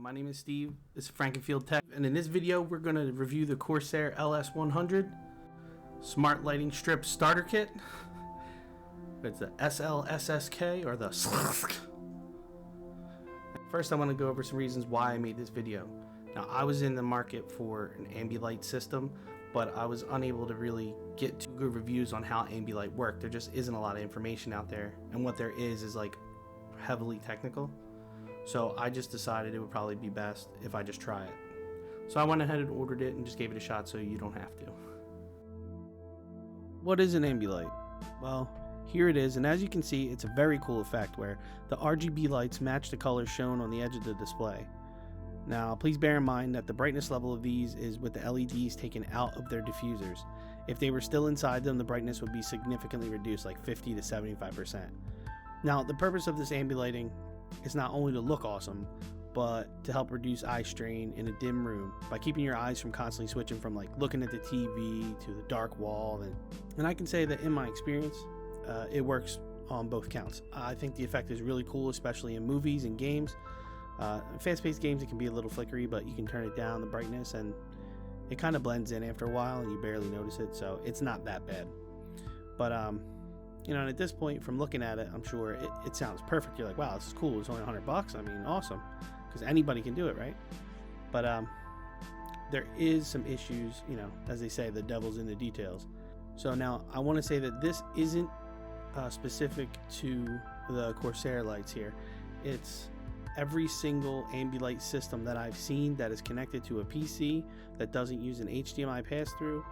My name is Steve, this is Frankenfield Tech, and in this video we're going to review the Corsair LS100 Smart Lighting Strip Starter Kit. It's the SLSSK, or the First I want to go over some reasons why I made this video. Now, I was in the market for an Ambilight system, but I was unable to really get too good reviews on how Ambilight worked. There just isn't a lot of information out there, and what there is like heavily technical. So I just decided it would probably be best if I just try it. So I went ahead and ordered it and just gave it a shot so you don't have to. What is an Ambilight? Well, here it is, and as you can see, it's a very cool effect where the RGB lights match the colors shown on the edge of the display. Now, please bear in mind that the brightness level of these is with the LEDs taken out of their diffusers. If they were still inside them, the brightness would be significantly reduced, like 50 to 75%. Now, the purpose of this ambilighting is not only to look awesome, but to help reduce eye strain in a dim room by keeping your eyes from constantly switching from like looking at the TV to the dark wall. And I can say that in my experience, it works on both counts. I think the effect is really cool, especially in movies and games. Fast-paced games, it can be a little flickery, but you can turn it down, the brightness, and it kind of blends in after a while and you barely notice it, so it's not that bad. But you know, and at this point, from looking at it, I'm sure it sounds perfect. You're like, wow, this is cool. It's only $100. I mean, awesome, because anybody can do it, right? But there is some issues, you know, as they say, the devil's in the details. So now I want to say that this isn't specific to the Corsair lights here. It's every single Ambilight system that I've seen that is connected to a PC that doesn't use an HDMI pass-through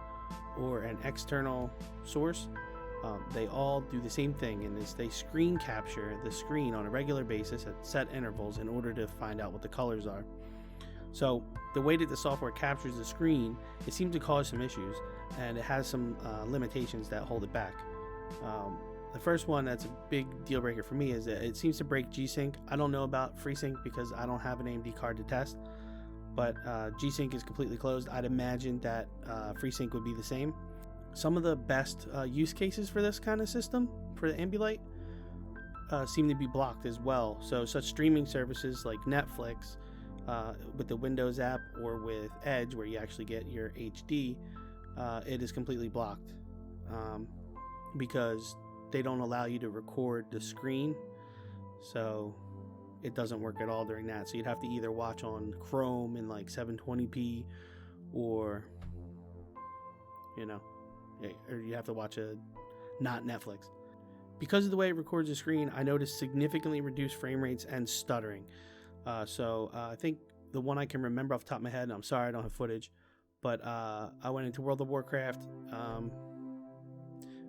or an external source. They all do the same thing, and they screen capture the screen on a regular basis at set intervals in order to find out what the colors are. So the way that the software captures the screen, it seems to cause some issues, and it has some limitations that hold it back. The first one that's a big deal breaker for me is that it seems to break G-Sync. I don't know about FreeSync because I don't have an AMD card to test, but G-Sync is completely closed. I'd imagine that FreeSync would be the same. Some of the best use cases for this kind of system, for the Ambilight, seem to be blocked as well. So such streaming services like Netflix with the Windows app, or with Edge where you actually get your HD, it is completely blocked because they don't allow you to record the screen. So it doesn't work at all during that. So you'd have to either watch on Chrome in like 720p, or, you know, or you have to watch not Netflix. Because of the way it records the screen, I noticed significantly reduced frame rates and stuttering. So I think the one I can remember off the top of my head, and I'm sorry I don't have footage, but I went into World of Warcraft.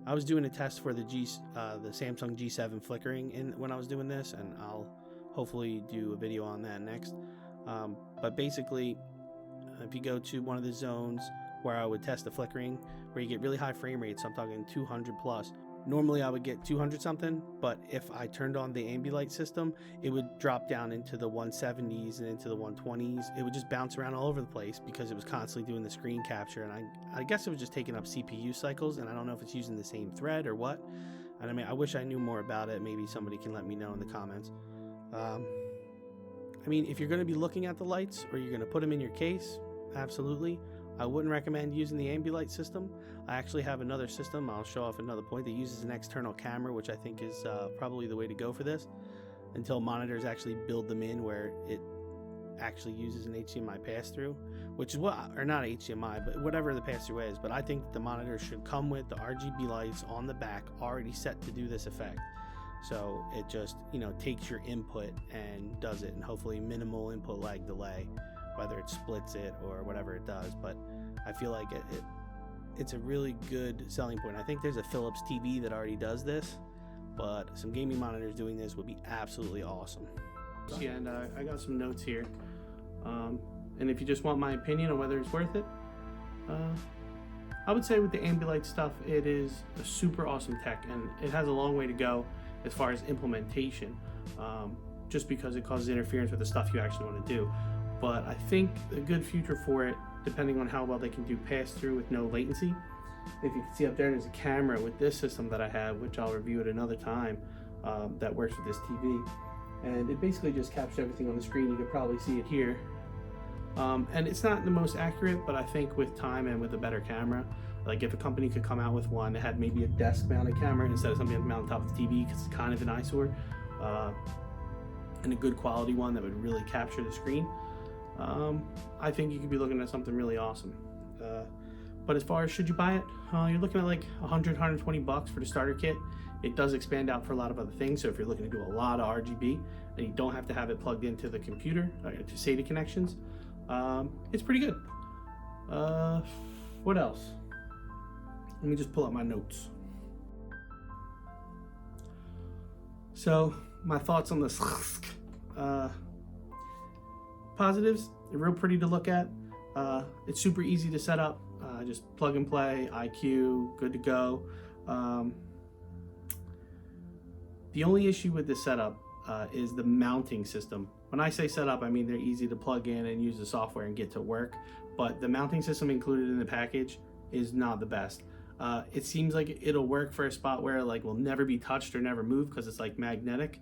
I was doing a test for the Samsung G7 flickering when I was doing this, and I'll hopefully do a video on that next. But basically, if you go to one of the zones where I would test the flickering, where you get really high frame rates, I'm talking 200 plus. Normally I would get 200 something, but if I turned on the Ambilight system, it would drop down into the 170s and into the 120s. It would just bounce around all over the place because it was constantly doing the screen capture, and I guess it was just taking up CPU cycles, and I don't know if it's using the same thread or what. And I mean, I wish I knew more about it. Maybe somebody can let me know in the comments. I mean, if you're going to be looking at the lights, or you're going to put them in your case, absolutely. I wouldn't recommend using the Ambilight system. I actually have another system, I'll show off another point, that uses an external camera, which I think is probably the way to go for this, until monitors actually build them in where it actually uses an HDMI pass-through, which is what, or not HDMI, but whatever the pass-through is. But I think the monitor should come with the RGB lights on the back already set to do this effect. So it just, you know, takes your input and does it, and hopefully minimal input lag delay, whether it splits it or whatever it does. But I feel like it's a really good selling point. I think there's a Philips TV that already does this, but some gaming monitors doing this would be absolutely awesome. Yeah, and I got some notes here, and if you just want my opinion on whether it's worth it, I would say with the Ambilight stuff, it is a super awesome tech, and it has a long way to go as far as implementation, just because it causes interference with the stuff you actually want to do. But I think a good future for it, depending on how well they can do pass-through with no latency. If you can see up there, there's a camera with this system that I have, which I'll review at another time, that works with this TV. and it basically just captures everything on the screen. You can probably see it here. And it's not the most accurate, but I think with time and with a better camera, like if a company could come out with one that had maybe a desk mounted camera instead of something mounted on top of the TV, because it's kind of an eyesore, and a good quality one that would really capture the screen, I think you could be looking at something really awesome. But as far as should you buy it, you're looking at like 100, 120 bucks for the starter kit. It does expand out for a lot of other things, so if you're looking to do a lot of RGB and you don't have to have it plugged into the computer, to SATA connections, it's pretty good. What else? Let me just pull up my notes. So my thoughts on this. Positives, they're real pretty to look at. It's super easy to set up. Just plug and play, iCUE, good to go. The only issue with this setup is the mounting system. When I say setup, I mean they're easy to plug in and use the software and get to work, but the mounting system included in the package is not the best. It seems like it'll work for a spot where like will never be touched or never move because it's like magnetic,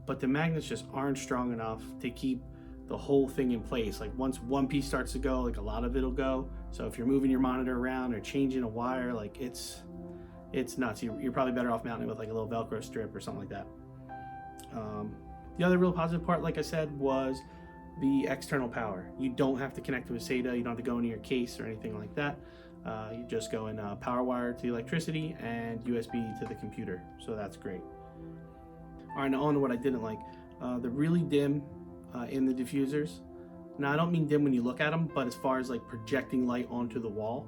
but the magnets just aren't strong enough to keep the whole thing in place. Like once one piece starts to go, like a lot of it'll go. So if you're moving your monitor around or changing a wire, like it's nuts. You're probably better off mounting it with like a little Velcro strip or something like that. The other real positive part, like I said, was the external power. You don't have to connect to a SATA. You don't have to go into your case or anything like that. You just go in power wire to the electricity and USB to the computer. So that's great. All right, now on to what I didn't like. The really dim in the diffusers. Now I don't mean dim when you look at them, but as far as like projecting light onto the wall.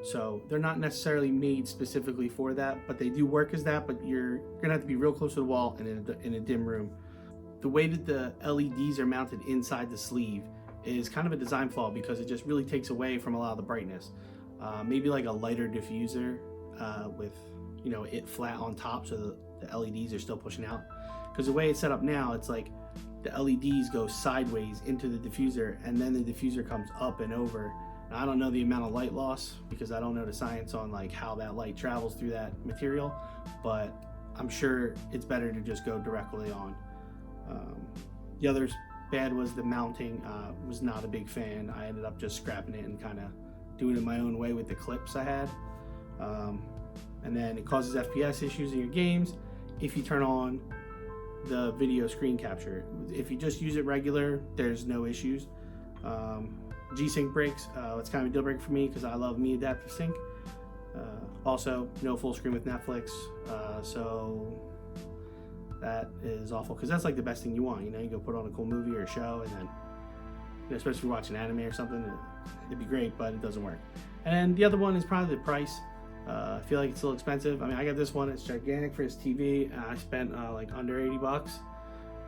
So they're not necessarily made specifically for that, but they do work as that, but you're gonna have to be real close to the wall and in a dim room. The way that the LEDs are mounted inside the sleeve is kind of a design flaw because it just really takes away from a lot of the brightness. Maybe like a lighter diffuser with, you know, it flat on top so the LEDs are still pushing out. Because the way it's set up now, it's like the LEDs go sideways into the diffuser and then the diffuser comes up and over. Now, I don't know the amount of light loss because I don't know the science on like how that light travels through that material, but I'm sure it's better to just go directly on. The other bad was the mounting. Was not a big fan. I ended up just scrapping it and kind of doing it my own way with the clips I had. And then it causes FPS issues in your games if you turn on the video screen capture. If you just use it regular, there's no issues. G-Sync breaks, it's kind of a deal breaker for me because I love Me Adaptive Sync. Also, no full screen with Netflix, so that is awful because that's like the best thing you want. You know, you go put on a cool movie or a show, and then, you know, especially if you're watching anime or something, it'd be great, but it doesn't work. And the other one is probably the price. I feel like it's a little expensive. I mean, I got this one, it's gigantic for this TV, and I spent like under 80 bucks,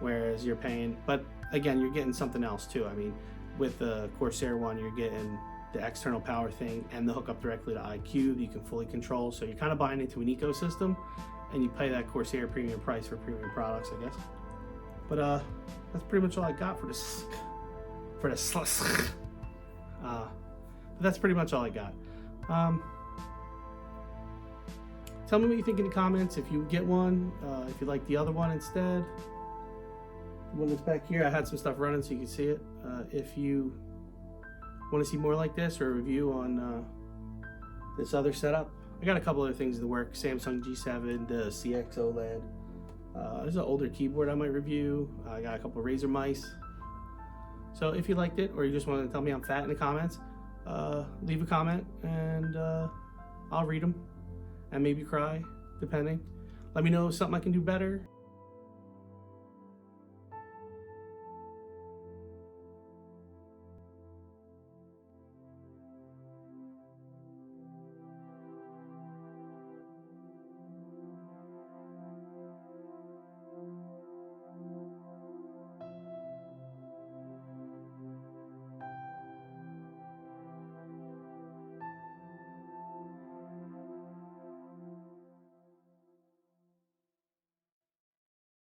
whereas you're paying, but again, you're getting something else too. I mean, with the Corsair one, you're getting the external power thing and the hookup directly to iCUE that you can fully control. So you're kind of buying into an ecosystem, and you pay that Corsair premium price for premium products, I guess. But that's pretty much all I got for this. But that's pretty much all I got. Tell me what you think in the comments. If you get one, if you like the other one instead. The one that's back here, I had some stuff running so you can see it. If you want to see more like this or a review on this other setup, I got a couple other things in the works. Samsung G7, the CX OLED. There's an older keyboard I might review. I got a couple of Razer mice. So if you liked it or you just want to tell me I'm fat in the comments, leave a comment and I'll read them and maybe cry, depending. Let me know if something I can do better.